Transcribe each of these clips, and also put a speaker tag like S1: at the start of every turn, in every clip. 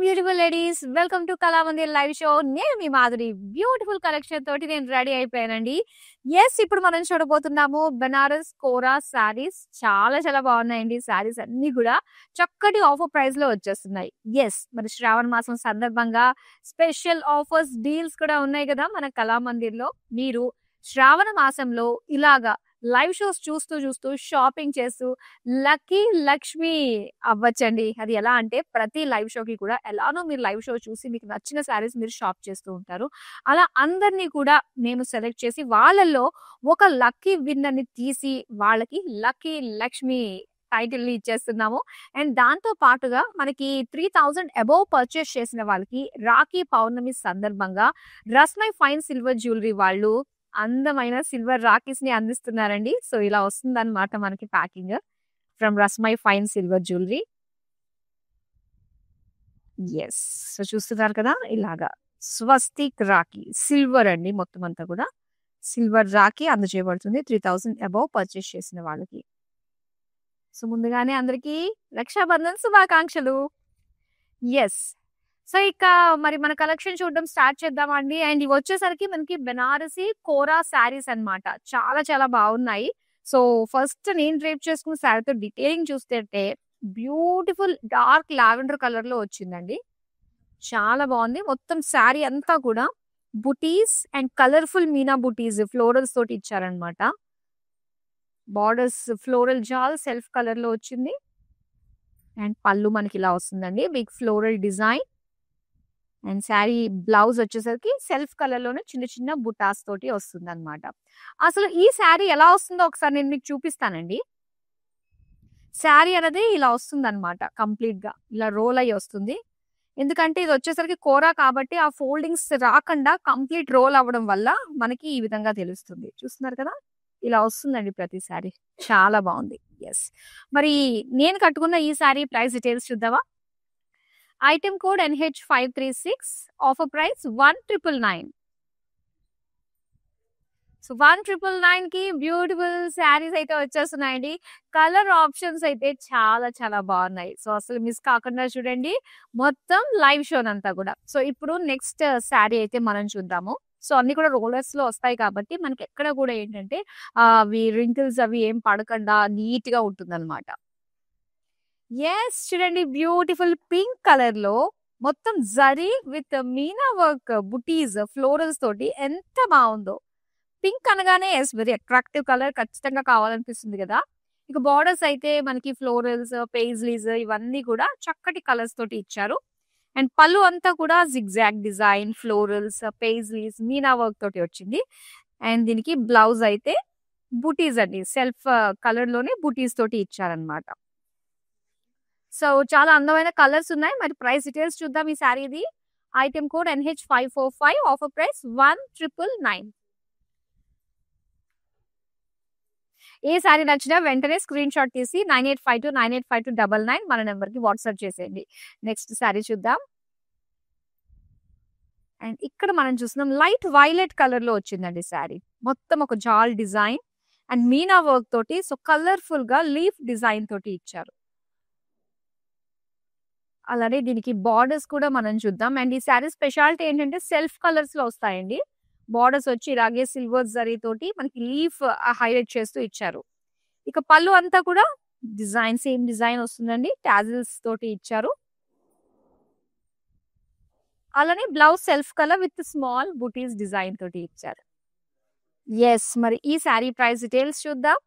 S1: Beautiful ladies, welcome to Kalamandir live show. నేను మీ Madhuri. Beautiful collection తోటి నేను రెడీ అయిపోయానండి. ఇప్పుడు మనం చూడబోతున్నాము బెనారస్ కోరా శారీస్. చాలా చాలా బాగున్నాయండి. శారీస్ అన్ని కూడా చక్కటి ఆఫర్ ప్రైస్ లో వచ్చేస్తున్నాయి. మరి శ్రావణ మాసం సందర్భంగా స్పెషల్ ఆఫర్స్, డీల్స్ కూడా ఉన్నాయి కదా మన కళామందిర్ లో. మీరు శ్రావణ మాసంలో ఇలాగా లైవ్ షోస్ చూస్తూ చూస్తూ షాపింగ్ చేస్తూ లక్కీ లక్ష్మి అవ్వచ్చండి. అది ఎలా అంటే ప్రతి లైవ్ షోకి కూడా ఎలానో మీరు లైవ్ షో చూసి మీకు నచ్చిన శారీస్ మీరు షాప్ చేస్తూ ఉంటారు. అలా అందరినీ కూడా నేను సెలెక్ట్ చేసి వాళ్ళల్లో ఒక లక్కీ విన్నర్ ని తీసి వాళ్ళకి లక్కీ లక్ష్మి టైటిల్ ని ఇచ్చేస్తున్నాము. అండ్ దాంతో పాటుగా మనకి 3000 అబోవ్ పర్చేస్ చేసిన వాళ్ళకి రాఖీ పౌర్ణమి సందర్భంగా రస్మై ఫైన్ సిల్వర్ జ్యువెలరీ వాళ్ళు అందమైన సిల్వర్ రాఖీస్ ని అందిస్తున్నారండి. సో ఇలా వస్తుందన్నమాట మనకి packing from Rasmai fine silver jewellery. So చూస్తున్నారు కదా, ఇలాగా స్వస్తిక్ రాఖీ సిల్వర్ అండి. మొత్తం అంతా కూడా సిల్వర్ రాఖీ అందజేయబడుతుంది 3000 అబోవ్ పర్చేస్ చేసిన వాళ్ళకి. సో ముందుగానే అందరికీ రక్షాబంధన్ శుభాకాంక్షలు. సో ఇక మరి మన కలెక్షన్ చూడడం స్టార్ట్ చేద్దామండి. అండ్ ఇవి వచ్చేసరికి మనకి బెనారసి కోరా శారీస్ అన్నమాట. చాలా చాలా బాగున్నాయి. సో ఫస్ట్ నేను డ్రేప్ చేసుకున్న శారీతో డీటెయిలింగ్ చూస్తే బ్యూటిఫుల్ డార్క్ లావెండర్ కలర్ లో వచ్చిందండి. చాలా బాగుంది. మొత్తం శారీ అంతా కూడా బుటీస్ and colourful Meena buttis florals తోటి ఇచ్చారనమాట. బార్డర్స్ ఫ్లోరల్ జాల్ సెల్ఫ్ కలర్ లో వచ్చింది. అండ్ పళ్ళు మనకి ఇలా వస్తుందండి, big floral design. And sari blouse వచ్చేసరికి సెల్ఫ్ కలర్ లోనే చిన్న చిన్న బుటాస్ తోటి వస్తుంది అనమాట. అసలు ఈ శారీ ఎలా వస్తుందో ఒకసారి నేను మీకు చూపిస్తానండి. శారీ అనేది ఇలా వస్తుంది అనమాట. కంప్లీట్ గా ఇలా రోల్ అయ్యి వస్తుంది. ఎందుకంటే ఇది వచ్చేసరికి కోరా కాబట్టి ఆ ఫోల్డింగ్స్ రాకుండా కంప్లీట్ రోల్ అవ్వడం వల్ల మనకి ఈ విధంగా తెలుస్తుంది. చూస్తున్నారు కదా, ఇలా వస్తుందండి ప్రతి శారీ. చాలా బాగుంది. మరి నేను కట్టుకున్న ఈ శారీ ప్రైస్ డీటెయిల్స్ చూద్దామా. Item code NH536, offer price 1999. So 1999 కి బ్యూటిఫుల్ శారీస్ అయితే వచ్చేస్తున్నాయండి. కలర్ ఆప్షన్స్ అయితే చాలా చాలా బాగున్నాయి. సో అసలు మిస్ కాకుండా చూడండి మొత్తం లైవ్ షోన్ అంతా కూడా. సో ఇప్పుడు నెక్స్ట్ శారీ అయితే మనం చూద్దాము. సో అన్ని కూడా రోలర్స్ లో వస్తాయి కాబట్టి మనకి ఎక్కడ కూడా ఏంటంటే అవి రింకిల్స్ అవి ఏం పడకుండా నీట్ గా ఉంటుంది అనమాట. చూడండి, బ్యూటిఫుల్ పింక్ కలర్ లో మొత్తం జరీ విత్ మీనా వర్క్ బుటీస్ ఫ్లోరల్స్ తోటి ఎంత బాగుందో. పింక్ అనగానే వెరీ అట్రాక్టివ్ కలర్, ఖచ్చితంగా కావాలనిపిస్తుంది కదా. ఇక బార్డర్స్ అయితే మనకి ఫ్లోరల్స్, పేజ్లీస్ ఇవన్నీ కూడా చక్కటి కలర్స్ తోటి ఇచ్చారు. అండ్ పళ్ళు అంతా కూడా zigzag design, florals, paisleys, Meena work తోటి వచ్చింది. అండ్ దీనికి బ్లౌజ్ అయితే బుటీస్ అండి, సెల్ఫ్ కలర్ లోనే బుటీస్ తోటి ఇచ్చారనమాట. సో చాలా అందమైన కలర్స్ ఉన్నాయి. మరి ప్రైస్ డీటెయిల్స్ చూద్దాం ఈ శారీది. Item code NH545, offer price 1999. ఏ శారీ నచ్చినా వెంటనే స్క్రీన్ షాట్ తీసి 9852985299 మన నెంబర్ కి వాట్సాప్ చేసేయండి. నెక్స్ట్ శారీ చూద్దాం. అండ్ ఇక్కడ మనం చూస్తున్నాం లైట్ వైలెట్ కలర్ లో వచ్చిందండి శారీ. మొత్తం ఒక జాల్ డిజైన్ అండ్ మీనా వర్క్ తోటి, సో కలర్ఫుల్ గా లీఫ్ డిజైన్ తోటి ఇచ్చారు. అలానే దీనికి బార్డర్స్ కూడా మనం చూద్దాం. అండ్ ఈ శారీ స్పెషాలిటీ ఏంటంటే సెల్ఫ్ కలర్స్ లో వస్తాయండి. బార్డర్స్ వచ్చి ఇలాగే సిల్వర్ జరీ తోటి మనకి లీఫ్ హైలైట్ చేస్తూ ఇచ్చారు. ఇక పళ్ళు అంతా కూడా డిజైన్ సేమ్ డిజైన్ వస్తుందండి, టాజిల్స్ తోటి ఇచ్చారు. అలానే blouse self colour with small బుటీస్ డిజైన్ తోటి ఇచ్చారు. మరి ఈ శారీ ప్రైస్ డీటెయిల్స్ చూద్దాం.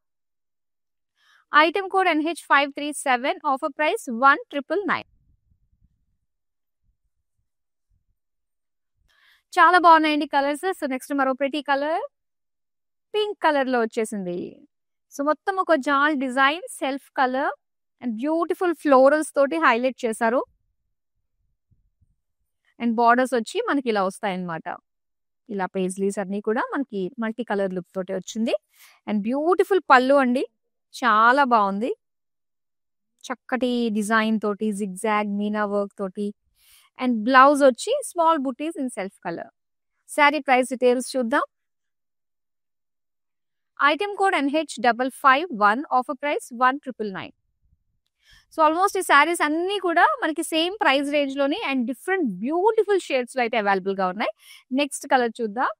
S1: Item code NH537, offer price 1999. చాలా బాగున్నాయండి కలర్స్. సో నెక్స్ట్ మరో ప్రెటీ కలర్ పింక్ కలర్ లో వచ్చేసింది. సో మొత్తం ఒక జాల్ design, self colour and beautiful florals తోటి హైలైట్ చేశారు. అండ్ బార్డర్స్ వచ్చి మనకి ఇలా వస్తాయి అన్నమాట. ఇలా పేజ్లీస్ అన్ని కూడా మనకి మల్టీ కలర్ లుక్ తోటి వచ్చింది. అండ్ బ్యూటిఫుల్ పళ్ళు అండి, చాలా బాగుంది. చక్కటి డిజైన్ తోటి జిగ్జాగ్ మీనా వర్క్ తోటి. అండ్ బ్లౌజ్ వచ్చి స్మాల్ బుటీస్ in self colour. Sari price details చూద్దాం. Item code NH551, offer price 1999. So almost ఈ శారీస్ అన్నీ కూడా మనకి సేమ్ ప్రైస్ రేంజ్ లోని అండ్ డిఫరెంట్ బ్యూటిఫుల్ షేడ్స్ లో అయితే అవైలబుల్ గా ఉన్నాయి. నెక్స్ట్ కలర్ చూద్దాం.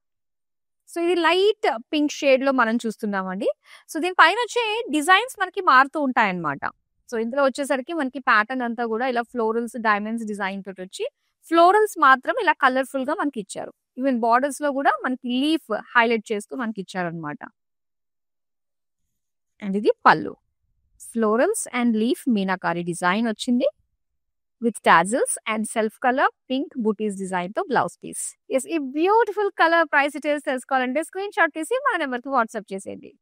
S1: సో ఇది లైట్ పింక్ షేడ్ లో మనం చూస్తున్నామండి. సో దీని పైన వచ్చే డిజైన్స్ మనకి మారుతూ ఉంటాయన్నమాట. సో ఇందులో వచ్చేసరికి మనకి ప్యాటర్న్ అంతా కూడా ఇలా ఫ్లోరల్స్, డైమండ్స్ డిజైన్ తోటి వచ్చి ఫ్లోరల్స్ మాత్రం ఇలా కలర్ఫుల్ గా మనకి ఇచ్చారు. ఈవెన్ బార్డర్స్ లో కూడా మనకి లీఫ్ హైలైట్ చేస్తూ మనకి ఇచ్చారనమాట. అండ్ ఇది పళ్ళు. ఫ్లోరల్స్ అండ్ లీఫ్ మీనాకారి డిజైన్ వచ్చింది with tassels and self colour pink బూటీస్ డిజైన్ తో బ్లౌజ్ పీస్. ఎస్, ఈ బ్యూటిఫుల్ కలర్ ప్రైస్ డీటెయిల్స్ తెలుసుకోవాలంటే స్క్రీన్ షాట్ తీసి మన నెంబర్ కి వాట్సాప్ చేసేయండి.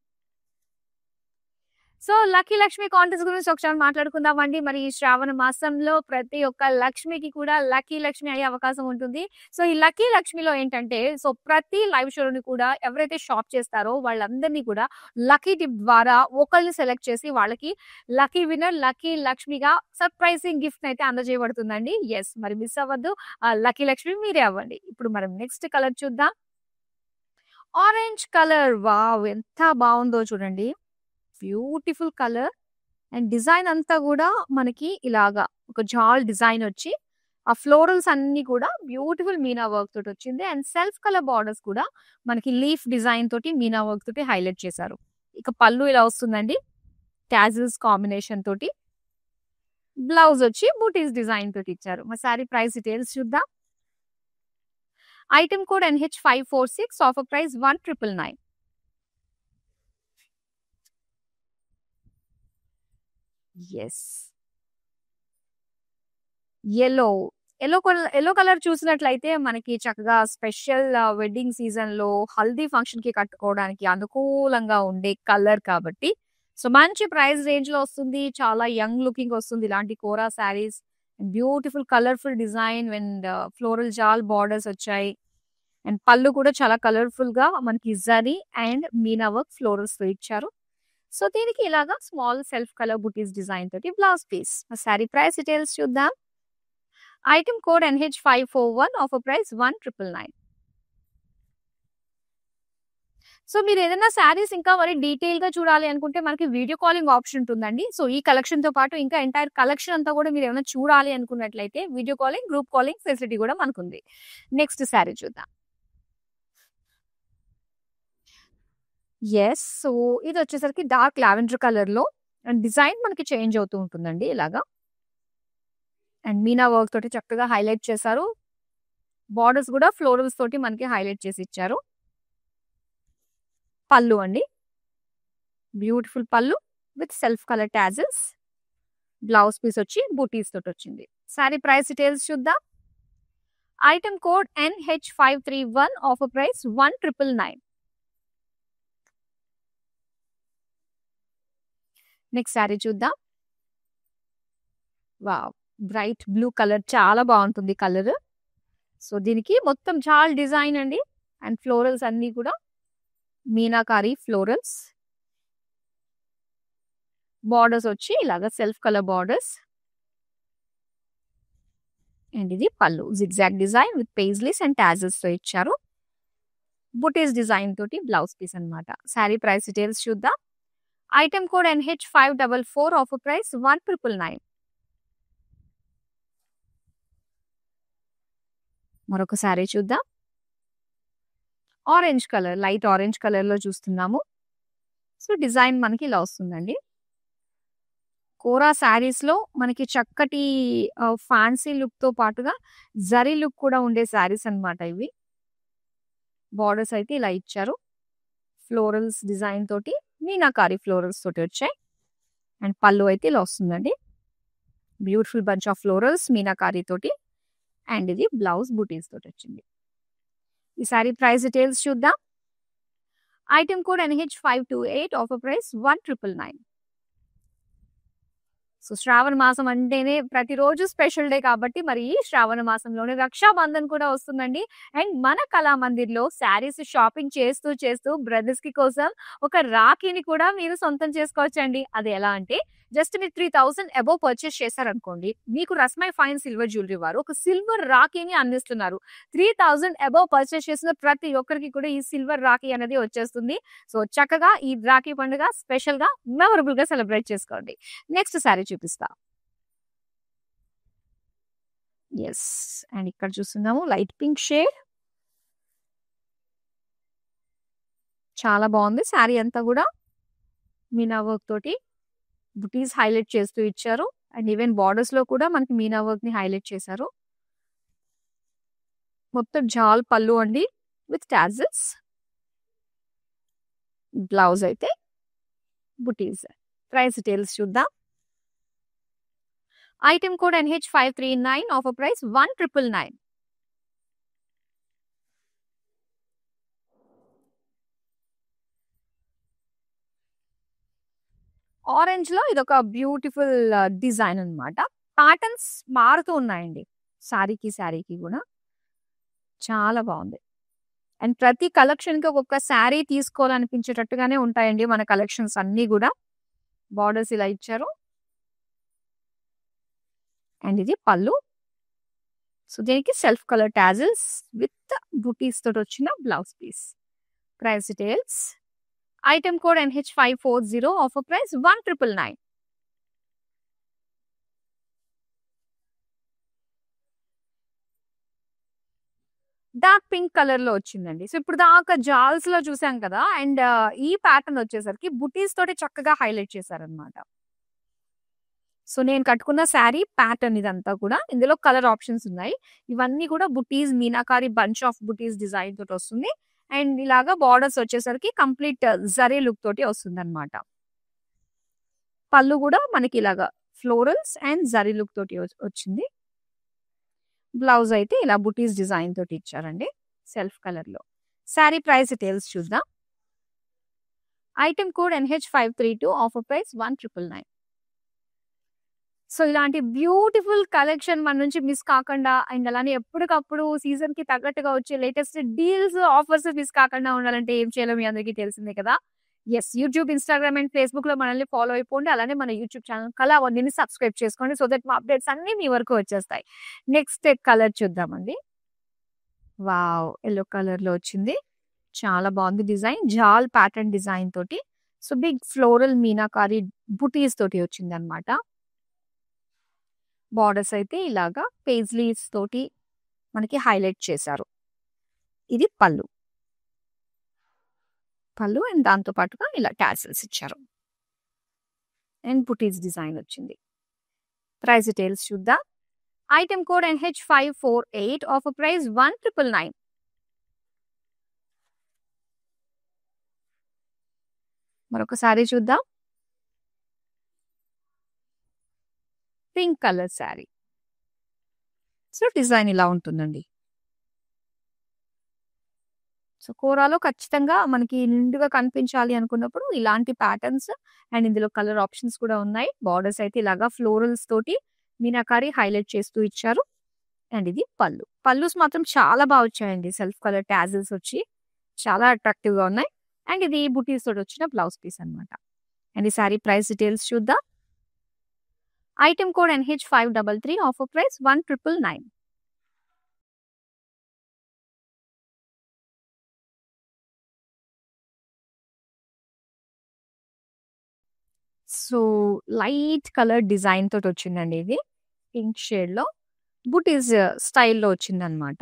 S1: సో లక్కీ లక్ష్మి కాంటెస్ట్ గురించి ఒకసారి మాట్లాడుకుందామండి. మరి ఈ శ్రావణ మాసంలో ప్రతి ఒక్క లక్ష్మికి కూడా లక్కీ లక్ష్మి అయ్యే అవకాశం ఉంటుంది. సో ఈ లక్కీ లక్ష్మిలో ఏంటంటే, సో ప్రతి లైవ్ షోని కూడా ఎవరైతే షాప్ చేస్తారో వాళ్ళందరినీ కూడా లక్కీ టిప్ ద్వారా ఒకళ్ళని సెలెక్ట్ చేసి వాళ్ళకి లక్కీ విన్నర్, లక్కీ లక్ష్మిగా సర్ప్రైజింగ్ గిఫ్ట్ అయితే అందజేయబడుతుందండి. ఎస్, మరి మిస్ అవ్వద్దు. లక్కీ లక్ష్మి మీరే అవ్వండి. ఇప్పుడు మనం నెక్స్ట్ కలర్ చూద్దాం. Orange colour. వావ్, ఎంత బాగుందో చూడండి. బ్యూటిఫుల్ కలర్ అండ్ డిజైన్ అంతా కూడా మనకి ఇలాగా ఒక జాల్ డిజైన్ వచ్చి ఆ ఫ్లోరల్స్ అన్ని కూడా బ్యూటిఫుల్ మీనా వర్క్ తోటి వచ్చింది. అండ్ సెల్ఫ్ కలర్ బార్డర్స్ కూడా మనకి లీఫ్ డిజైన్ తోటి మీనా వర్క్ తోటి హైలైట్ చేశారు. ఇక పళ్ళు ఇలా వస్తుందండి, టాజిల్స్ కాంబినేషన్ తోటి. బ్లౌజ్ వచ్చి బూటీస్ డిజైన్ తోటి ఇచ్చారు. మా సారీ ప్రైస్ డీటెయిల్స్ చూద్దాం. Item code NH546, offer price 1999. Yes, yellow colour చూసినట్లయితే మనకి చక్కగా స్పెషల్ వెడ్డింగ్ సీజన్ లో హల్దీ ఫంక్షన్ కి కట్టుకోవడానికి అనుకూలంగా ఉండే కలర్ కాబట్టి సో మంచి ప్రైస్ రేంజ్ లో వస్తుంది. చాలా యంగ్ లుకింగ్ వస్తుంది ఇలాంటి కోరా saris. Beautiful colourful design and floral జాల్ బార్డర్స్ వచ్చాయి. అండ్ పళ్ళు కూడా చాలా కలర్ఫుల్ గా మనకి జరీ అండ్ మీనా వర్క్ ఫ్లోరల్స్ తో ఇచ్చారు. సో దీనికి ఇలాగా స్మాల్ సెల్ఫ్ కలర్ బుటీస్ డిజైన్ తోటి blouse piece. Sari price details చూద్దాం. Item code NH541, offer price 1999. So మీరు ఏదైనా శారీస్ ఇంకా మరి డీటెయిల్ గా చూడాలి అనుకుంటే మనకి వీడియో కాలింగ్ ఆప్షన్ ఉంటుందండి. సో ఈ కలెక్షన్ తో పాటు ఇంకా ఎంటైర్ కలెక్షన్ అంతా కూడా మీరు ఏమైనా చూడాలి అనుకున్నట్లయితే video calling, group calling facility కూడా మనకుంది. నెక్స్ట్ శారీ చూద్దాం. ఎస్, సో ఇది వచ్చేసరికి డార్క్ లావెండర్ కలర్ లో అండ్ డిజైన్ మనకి చేంజ్ అవుతూ ఉంటుందండి ఇలాగా. అండ్ మీనా వర్క్ తోటి చక్కగా హైలైట్ చేశారు. బార్డర్స్ కూడా ఫ్లోరల్స్ తోటి మనకి హైలైట్ చేసి ఇచ్చారు. పళ్ళు అండి, బ్యూటిఫుల్ పళ్ళు with self colour tassels. Blouse piece వచ్చి బూటీస్ తోటి వచ్చింది. సారీ ప్రైస్ డీటెయిల్స్ చూద్దాం. Item code NH531, offer price 1999. Next sari చూద్దాం. వావ్, బ్రైట్ బ్లూ కలర్, చాలా బాగుంటుంది కలర్. సో దీనికి మొత్తం చాలా డిజైన్ అండి అండ్ ఫ్లోరల్స్ అన్ని కూడా మీనాకారి ఫ్లోరల్స్. బార్డర్స్ వచ్చి ఇలాగా సెల్ఫ్ కలర్ బార్డర్స్. అండ్ ఇది పళ్ళు, zigzag design with paisleys and tassels తో ఇచ్చారు. బుటీస్ డిజైన్ తోటి బ్లౌజ్ పీస్ అన్నమాట. శారీ ప్రైస్ డీటెయిల్స్ చూద్దాం. Item code NH544, offer price 1999. మరొక శారీ చూద్దాం. Orange colour, light orange colour లో చూస్తున్నాము. సో డిజైన్ మనకి ఇలా వస్తుందండి. కోరా శారీస్ లో మనకి చక్కటి ఫ్యాన్సీ లుక్ తో పాటుగా జరీ లుక్ కూడా ఉండే శారీస్ అన్నమాట ఇవి. బార్డర్స్ అయితే ఇలా ఇచ్చారు. ఫ్లోరల్స్ డిజైన్ తోటి మీనాకారి ఫ్లోరల్స్ తోటి వచ్చాయి. అండ్ పళ్ళు అయితే ఇలా వస్తుందండి. బ్యూటిఫుల్ బంచ్ ఆఫ్ ఫ్లోరల్స్ మీనాకారి తోటి. అండ్ ఇది బ్లౌజ్ బూటీస్ తోటి వచ్చింది. ఈ సారీ ప్రైస్ డీటెయిల్స్ చూద్దాం. Item code NH528, offer price 1999. So శ్రావణ మాసం అంటేనే ప్రతిరోజు స్పెషల్ డే కాబట్టి మరి ఈ శ్రావణ మాసంలోనే రక్షాబంధన్ కూడా వస్తుందండి. అండ్ మన కళామందిర్ లో శారీస్ షాపింగ్ చేస్తూ చేస్తూ బ్రదర్స్ కి కోసం ఒక రాఖీని కూడా మీరు సొంతం చేసుకోవచ్చండి. అది ఎలా అంటే జస్ట్ మీరు 3000 అబోవ్ పర్చేస్ చేశారనుకోండి, మీకు రస్మై ఫైన్ సిల్వర్ జ్యువెలరీ వారు ఒక సిల్వర్ రాఖీని అందిస్తున్నారు. 3000 అబోవ్ పర్చేస్ చేసిన ప్రతి ఒక్కరికి కూడా ఈ సిల్వర్ రాఖీ అనేది వచ్చేస్తుంది. సో చక్కగా ఈ రాఖీ పండుగ స్పెషల్ గా మెమరబుల్ గా సెలబ్రేట్ చేసుకోండి. నెక్స్ట్ సారీ చూపిస్తా. యెస్. అండ్ ఇక్కడ చూస్తున్నాము లైట్ పింక్ షేడ్. చాలా బాగుంది. శారీ అంతా కూడా మీనా వర్క్ తోటి బుటీస్ హైలైట్ చేస్తూ ఇచ్చారు. అండ్ ఈవెన్ బార్డర్స్ లో కూడా మనకి మీనా వర్క్ ని హైలైట్ చేశారు. మొత్తం జాల్ పళ్ళు అండి విత్ టాజిల్స్. బ్లౌజ్ అయితే బుటీస్. ప్రైస్ డీటెయిల్స్ చూద్దాం. Item code NH539, offer price 1999. Orange లో ఇదొక బ్యూటిఫుల్ డిజైన్ అన్నమాట. ప్యాటర్న్స్ మారుతూ ఉన్నాయండి శారీకి కూడా. చాలా బాగుంది. అండ్ ప్రతి కలెక్షన్ కి ఒక్కొక్క శారీ తీసుకోవాలనిపించేటట్టుగానే ఉంటాయండి మన కలెక్షన్స్ అన్ని కూడా. బార్డర్స్ ఇలా ఇచ్చారు. అండ్ ఇది పళ్ళు. సో దీనికి సెల్ఫ్ కలర్ టాజిల్స్ విత్ బుటీస్ తోటి వచ్చిన blouse piece. Price details. Item code NH540, offer price 1999. Dark pink colour లో వచ్చిందండి. సో ఇప్పుడు దాకా జాల్స్ లో చూసాం కదా. అండ్ ఈ ప్యాటర్న్ వచ్చేసరికి బుటీస్ తోటి చక్కగా హైలైట్ చేశారనమాట. సో నేను కట్టుకున్న శారీ ప్యాటర్న్ ఇదంతా కూడా. ఇందులో కలర్ ఆప్షన్స్ ఉన్నాయి. ఇవన్నీ కూడా బుటీస్ meenakari bunch of buttis design తోటి వస్తుంది. అండ్ ఇలాగా బార్డర్స్ వచ్చేసరికి కంప్లీట్ జరీ లుక్ తోటి వస్తుంది అనమాట. పళ్ళు కూడా మనకి ఇలాగా ఫ్లోరల్స్ అండ్ జరీ లుక్ తోటి వచ్చింది. బ్లౌజ్ అయితే ఇలా బుటీస్ డిజైన్ తోటి ఇచ్చారండి సెల్ఫ్ కలర్ లో. శారీ ప్రైస్ డీటెయిల్స్ చూద్దాం. Item code NH532, offer price 1999. So ఇలాంటి బ్యూటిఫుల్ కలెక్షన్ మన నుంచి మిస్ కాకుండా అండ్ అలానే ఎప్పటికప్పుడు సీజన్ కి తగ్గట్టుగా వచ్చే లేటెస్ట్ డీల్స్ ఆఫర్స్ మిస్ కాకుండా ఉండాలంటే ఏం చేయాలో మీ అందరికీ తెలిసిందే కదా. Yes, YouTube, Instagram and Facebook లో మనల్ని ఫాలో అయిపోండి. అలానే మన యూట్యూబ్ ఛానల్ కళావతిని సబ్స్క్రైబ్ చేసుకోండి. సో దట్ మా అప్డేట్స్ అన్ని మీ వరకు వచ్చేస్తాయి. నెక్స్ట్ కలర్ చూద్దామండి. వావ్, ఎల్లో కలర్ లో వచ్చింది. చాలా బాగుంది డిజైన్. జాల్ ప్యాటర్న్ డిజైన్ తోటి. సో బిగ్ ఫ్లోరల్ మీనాకారి బుటీస్ తోటి వచ్చింది అనమాట. బార్డర్స్ అయితే ఇలాగా పేజ్లీస్ తోటి మనకి హైలైట్ చేశారు. ఇది పళ్ళు. అండ్ దాంతో పాటుగా ఇలా టాసిల్స్ ఇచ్చారు. అండ్ బుటీస్ డిజైన్ వచ్చింది. ప్రైస్ డీటెయిల్స్ చూద్దాం. Item code NH548, offer price 1999. మరొకసారి చూద్దాం. Pink colour sari. So design ఇలా ఉంటుందండి. సో కోరాలో ఖచ్చితంగా మనకి నిండుగా కనిపించాలి అనుకున్నప్పుడు ఇలాంటి ప్యాటర్న్స్ అండ్ ఇందులో కలర్ ఆప్షన్స్ కూడా ఉన్నాయి. బార్డర్స్ అయితే ఇలాగా ఫ్లోరల్స్ తోటి మీనాకారి హైలైట్ చేస్తూ ఇచ్చారు. అండ్ ఇది పళ్ళుస్ మాత్రం చాలా బాగా వచ్చాయండి. సెల్ఫ్ కలర్ టాజిల్స్ వచ్చి చాలా అట్రాక్టివ్ గా ఉన్నాయి. అండ్ ఇది బుటీస్ తోటి వచ్చిన బ్లౌజ్ పీస్ అనమాట. అండ్ ఈ సారీ ప్రైస్ డీటెయిల్స్ చూద్దాం. Item code NH533, offer price 1999. So light colour design తోటి వచ్చిందండి. ఇది పింక్ షేడ్ లో బుటీస్ స్టైల్లో వచ్చింది అనమాట.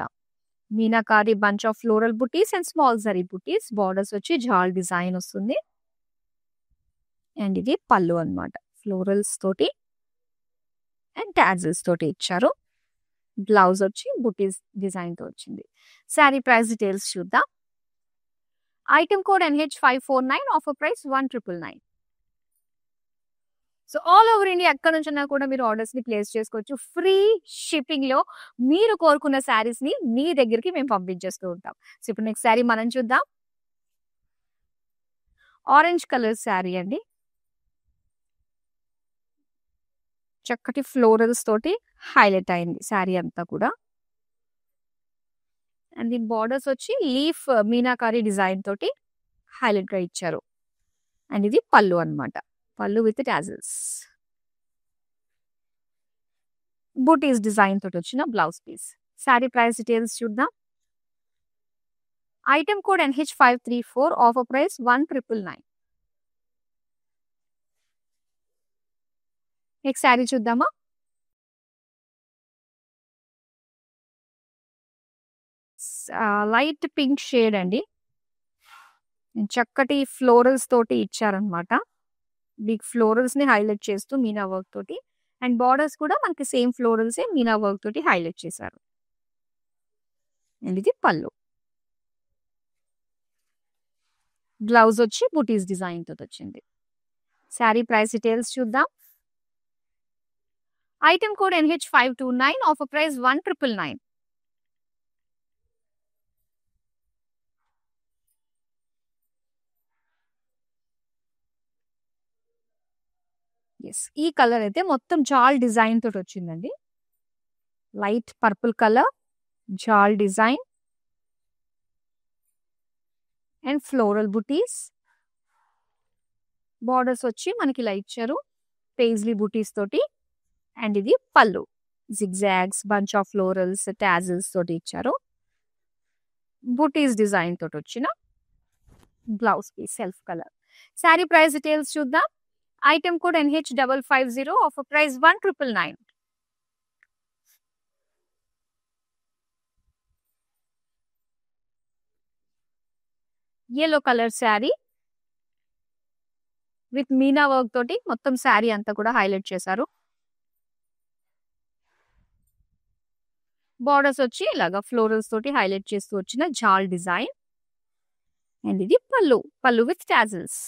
S1: Meenakari bunch of floral buttis and small zari buttis. Borders వచ్చి జాల్ డిజైన్ వస్తుంది. అండ్ ఇది పళ్ళు అనమాట. ఫ్లోరల్స్ తోటి అండ్ టాజిల్స్ తోటి ఇచ్చారు. బ్లౌజ్ వచ్చి బుటీస్ డిజైన్ తో వచ్చింది. శారీ ప్రైస్ డీటెయిల్స్ చూద్దాం. Item code NH549, offer price 1999. So all over India ఎక్కడ నుంచైనా కూడా మీరు ఆర్డర్స్ ని ప్లేస్ చేసుకోవచ్చు. ఫ్రీ షిప్పింగ్ లో మీరు కోరుకున్న శారీస్ ని మీ దగ్గరికి మేము పంపించేస్తూ ఉంటాం. సో ఇప్పుడు నెక్స్ట్ శారీ మనం చూద్దాం. ఆరెంజ్ కలర్ శారీ అండి. చక్కటి ఫ్లోరల్స్ తోటి హైలైట్ అయింది శారీ అంతా కూడా. అండ్ దీని బార్డర్స్ వచ్చి లీఫ్ మీనాకారి డిజైన్ తోటి హైలైట్ గా ఇచ్చారు. అండ్ ఇది పళ్ళు అనమాట. పళ్ళు విత్ టాజిల్స్. బూటీస్ డిజైన్ తోటి వచ్చిన blouse piece. Sari price details చూద్దాం. Item code NH534, offer price 1999. Next sari చూద్దామా? లైట్ పింక్ షేడ్ అండి. చక్కటి ఫ్లోరల్స్ తోటి ఇచ్చారనమాట. బిగ్ ఫ్లోరల్స్ ని హైలైట్ చేస్తూ మీనా వర్క్ తోటి, అండ్ బార్డర్స్ కూడా మనకి సేమ్ ఫ్లోరల్సే మీనా వర్క్ తోటి హైలైట్ చేశారు. అండ్ ఇది పళ్ళు. బ్లౌజ్ వచ్చి బుటీస్ డిజైన్ తోటి వచ్చింది. శారీ ప్రైస్ డీటెయిల్స్ చూద్దాం. Item code NH529, offer price 1999. Yes, ఈ కలర్ అయితే మొత్తం జాల్ డిజైన్ తోటి వచ్చిందండి. లైట్ పర్పుల్ కలర్, జాల్ డిజైన్ అండ్ ఫ్లోరల్ బుటీస్. బార్డర్స్ వచ్చి మనకి ఇలా ఇచ్చారు పేజ్లీ బుటీస్ తోటి. అండ్ ఇది పళ్ళు, zigzags, bunch of florals, tassels తోటి ఇచ్చారు. బుటీస్ డిజైన్ తోటి వచ్చిన blouse piece self colour. Sari price details చూద్దాం. Item code NH550, offer price 1999. yellow colour sari with మీనా వర్క్ తోటి మొత్తం శారీ అంతా కూడా హైలైట్ చేశారు. బార్డర్స్ వచ్చి ఇలాగా ఫ్లోరల్స్ తోటి హైలైట్ చేస్తూ వచ్చిన జాల్ డిజైన్. అండ్ ఇది పళ్ళు, పళ్ళు విత్ టాజిల్స్.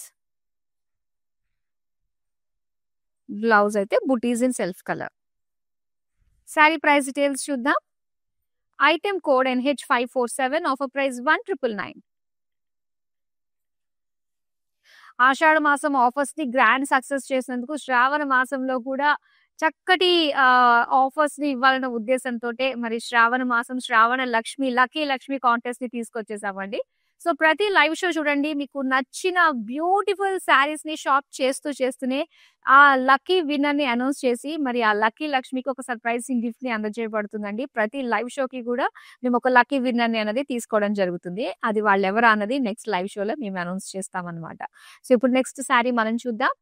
S1: బ్లౌజ్ అయితే బుటీస్ in self colour. Sari price details చూద్దాం. Item code NH547, offer price 1999. ఆషాఢ మాసం ఆఫర్స్ ని గ్రాండ్ సక్సెస్ చేసినందుకు శ్రావణ మాసంలో కూడా చక్కటి ఆఫర్స్ ని ఇవ్వాలన్న ఉద్దేశంతో మరి శ్రావణ మాసం శ్రావణ లక్ష్మి లక్కీ లక్ష్మి కాంటెస్ట్ ని తీసుకొచ్చేసామండి. సో ప్రతి లైవ్ షో చూడండి, మీకు నచ్చిన బ్యూటిఫుల్ శారీస్ ని షాప్ చేస్తూనే ఆ లక్కీ విన్నర్ ని అనౌన్స్ చేసి మరి ఆ లక్కీ లక్ష్మికి ఒక సర్ప్రైజింగ్ గిఫ్ట్ ని అందజేయబడుతుందండి. ప్రతి లైవ్ షోకి కూడా మేము ఒక లక్కీ విన్నర్ ని అనేది తీసుకోవడం జరుగుతుంది. అది వాళ్ళు ఎవరు అన్నది నెక్స్ట్ లైవ్ షోలో మేము అనౌన్స్ చేస్తామన్నమాట. సో ఇప్పుడు నెక్స్ట్ శారీ మనం చూద్దాం.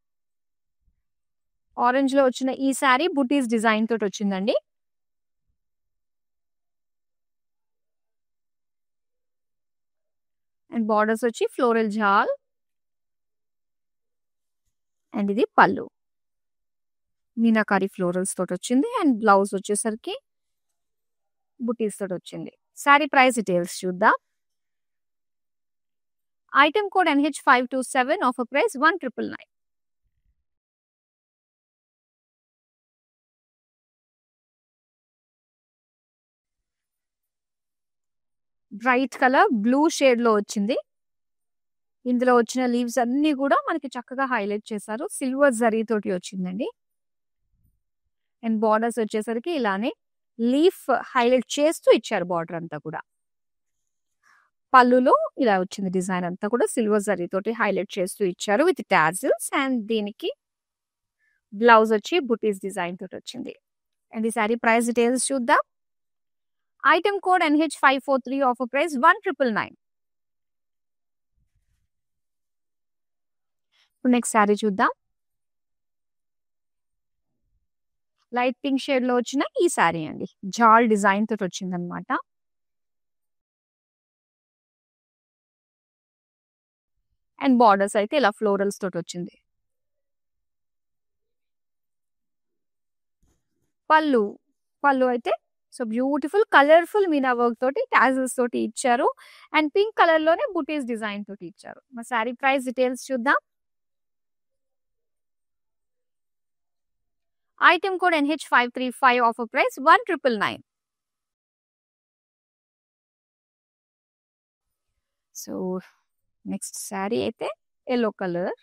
S1: ఆరెంజ్ లో వచ్చిన ఈ శారీ బుటీస్ డిజైన్ తోటి వచ్చిందండి. అండ్ బార్డర్స్ వచ్చి ఫ్లోరల్ జాల్. అండ్ ఇది పళ్ళు, మీనాకారి ఫ్లోరల్స్ తోటి వచ్చింది. అండ్ బ్లౌజ్ వచ్చేసరికి బుటీస్ తోటి వచ్చింది. శారీ ప్రైస్ డీటెయిల్స్ చూద్దాం. Item code NH527, offer price 1999. Bright colour blue shade లో వచ్చింది. ఇందులో వచ్చిన లీవ్స్ అన్ని కూడా మనకి చక్కగా హైలైట్ చేశారు. సిల్వర్ జరీ తోటి వచ్చిందండి. అండ్ బార్డర్స్ వచ్చేసరికి ఇలానే లీఫ్ హైలైట్ చేస్తూ ఇచ్చారు. బార్డర్ అంతా కూడా పళ్ళులో ఇలా వచ్చింది. డిజైన్ అంతా కూడా సిల్వర్ జరీ తోటి హైలైట్ చేస్తూ ఇచ్చారు విత్ టాజిల్స్. అండ్ దీనికి బ్లౌజ్ వచ్చి బుటీస్ డిజైన్ తోటి వచ్చింది. అండ్ ఈ సారీ ప్రైస్ డీటెయిల్స్ చూద్దాం. Item code NH543, offer price 1999. ఇప్పుడు నెక్స్ట్ శారీ చూద్దాం. లైట్ పింక్ షేడ్ లో వచ్చిన ఈ శారీ అండి, జాల్ డిజైన్ తోటి వచ్చింది అనమాట. అండ్ బార్డర్స్ అయితే ఇలా ఫ్లోరల్స్ తోటి వచ్చింది. పళ్ళు, పళ్ళు అయితే so beautiful colourful Meena work తోటి టాజిల్స్ తోటి ఇచ్చారు. అండ్ పింక్ కలర్ లోనే బుటీస్ డిజైన్ తోటి ఇచ్చారు. మా శారీ ప్రైస్ డీటెయిల్స్ చూద్దాం. Item code NH535, offer price 1999. So next sari అయితే ఎల్లో కలర్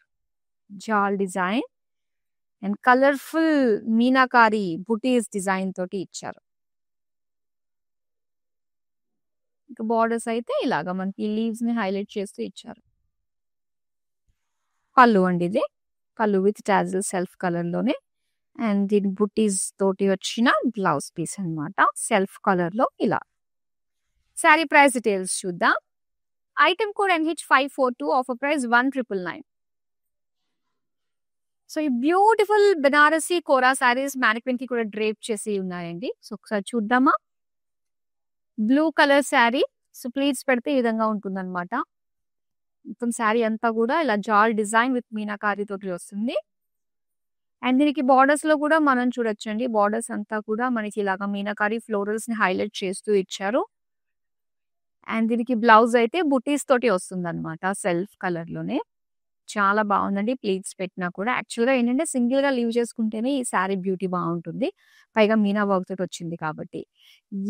S1: జాల్ డిజైన్ అండ్ కలర్ఫుల్ మీనాకారి బుటీస్ డిజైన్ తోటి ఇచ్చారు. ఇంకా బార్డర్స్ అయితే ఇలాగా మనకి లీవ్స్ ని హైలైట్ చేస్తూ ఇచ్చారు. పళ్ళు అండి, ఇది పళ్ళు విత్ టాజిల్ సెల్ఫ్ కలర్ లోనే. అండ్ దీని బుటీస్ తోటి వచ్చిన బ్లౌజ్ పీస్ అన్నమాట సెల్ఫ్ కలర్ లో ఇలా. శారీ ప్రైస్ డీటెయిల్స్ చూద్దాం. Item code NH542, offer price 1999. So ఈ బ్యూటిఫుల్ బెనారసి కోరా సారీస్ మ్యానిక్విన్ కి కూడా డ్రేప్ చేసి ఉన్నాయండి. సో ఒకసారి చూద్దామా. Blue colour sari. So pleats పెడితే ఈ విధంగా ఉంటుందన్నమాట. మొత్తం శారీ అంతా కూడా ఇలా జాల్ డిజైన్ విత్ మీనాకారి తోటి వస్తుంది. అండ్ దీనికి బార్డర్స్ లో కూడా మనం చూడొచ్చండి. బార్డర్స్ అంతా కూడా మనకి ఇలాగా మీనాకారి ఫ్లోరల్స్ ని హైలైట్ చేస్తూ ఇచ్చారు. అండ్ దీనికి బ్లౌజ్ అయితే బుటీస్ తోటి వస్తుందన్నమాట సెల్ఫ్ కలర్ లోనే. చాలా బాగుందండి. ప్లీట్స్ పెట్టినా కూడా యాక్చువల్‌గా ఏంటంటే సింగిల్‌గా లీవ్ చేసుకుంటేనే ఈ శారీ బ్యూటీ బాగుంటుంది. పైగా మీనా వర్క్ తోటి వచ్చింది కాబట్టి.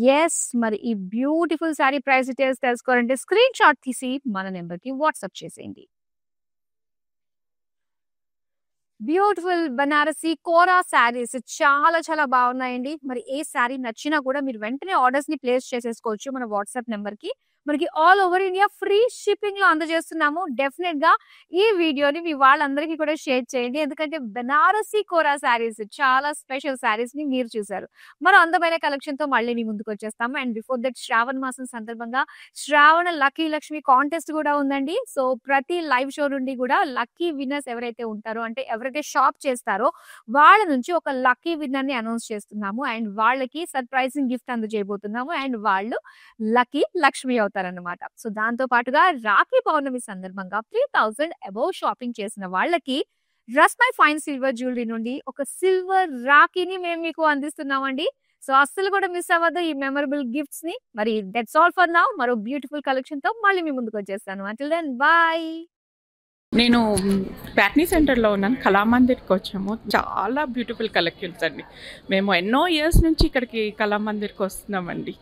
S1: యెస్. మరి ఈ బ్యూటిఫుల్ శారీ ప్రైస్ డీటెయిల్స్ తెలుసుకోవాలంటే స్క్రీన్ షాట్ తీసి మన నంబర్‌కి వాట్సాప్ చేసేయండి. బ్యూటిఫుల్ బనారసి కోరా శారీస్ చాలా చాలా బాగున్నాయండి. మరి ఏ శారీ నచ్చినా కూడా మీరు వెంటనే ఆర్డర్స్ ని ప్లేస్ చేసేసుకోవచ్చు మన వాట్సాప్ నెంబర్ కి. మనకి all over India free shipping లో అందజేస్తున్నాము. డెఫినెట్ గా ఈ వీడియోని మీ వాళ్ళందరికీ కూడా షేర్ చేయండి. ఎందుకంటే బనారసి కోరా శారీస్ చాలా స్పెషల్ శారీస్ ని మీరు చూసారు. మరో అందమైన కలెక్షన్ తో మళ్ళీ మీ ముందుకు వచ్చేస్తాము. అండ్ బిఫోర్ దట్ శ్రావణ మాసం సందర్భంగా శ్రావణ లక్కీ లక్ష్మి కాంటెస్ట్ కూడా ఉందండి. సో ప్రతి లైవ్ షో నుండి కూడా లక్కీ విన్నర్స్ ఎవరైతే ఉంటారో అంటే ఎవరైతే షాప్ చేస్తారో వాళ్ళ నుంచి ఒక లక్కీ విన్నర్ ని అనౌన్స్ చేస్తున్నాము. అండ్ వాళ్ళకి సర్ప్రైజింగ్ గిఫ్ట్ అందజేయబోతున్నాము. అండ్ వాళ్ళు లక్కీ లక్ష్మి అవుతారన్నమాట. సో దాంతో పాటుగా రాఖీ పౌర్ణమి సందర్భంగా 3000 అబౌవ్ షాపింగ్ చేసిన వాళ్ళకి రస్మై ఫైన్ సిల్వర్ జ్యువెలరీ నుండి ఒక సిల్వర్ రాఖీని మేము మీకు అందిస్తున్నామండి. సో అస్సలు కూడా మిస్ అవ్వద్దు ఈ మెమరబుల్ గిఫ్ట్స్ ని. మరి దట్స్ ఆల్ ఫర్ నౌ. మరో బ్యూటిఫుల్ కలెక్షన్ తో మళ్ళీ మీ ముందుకు వచ్చేస్తాను. Until then bye.
S2: నేను ప్యాట్నీ సెంటర్లో ఉన్నాను. కళామందిర్కి వచ్చాము. చాలా బ్యూటిఫుల్ కలెక్షన్స్ అండి. మేము ఎన్నో ఇయర్స్ నుంచి ఇక్కడికి కళామందిర్కి వస్తున్నామండి.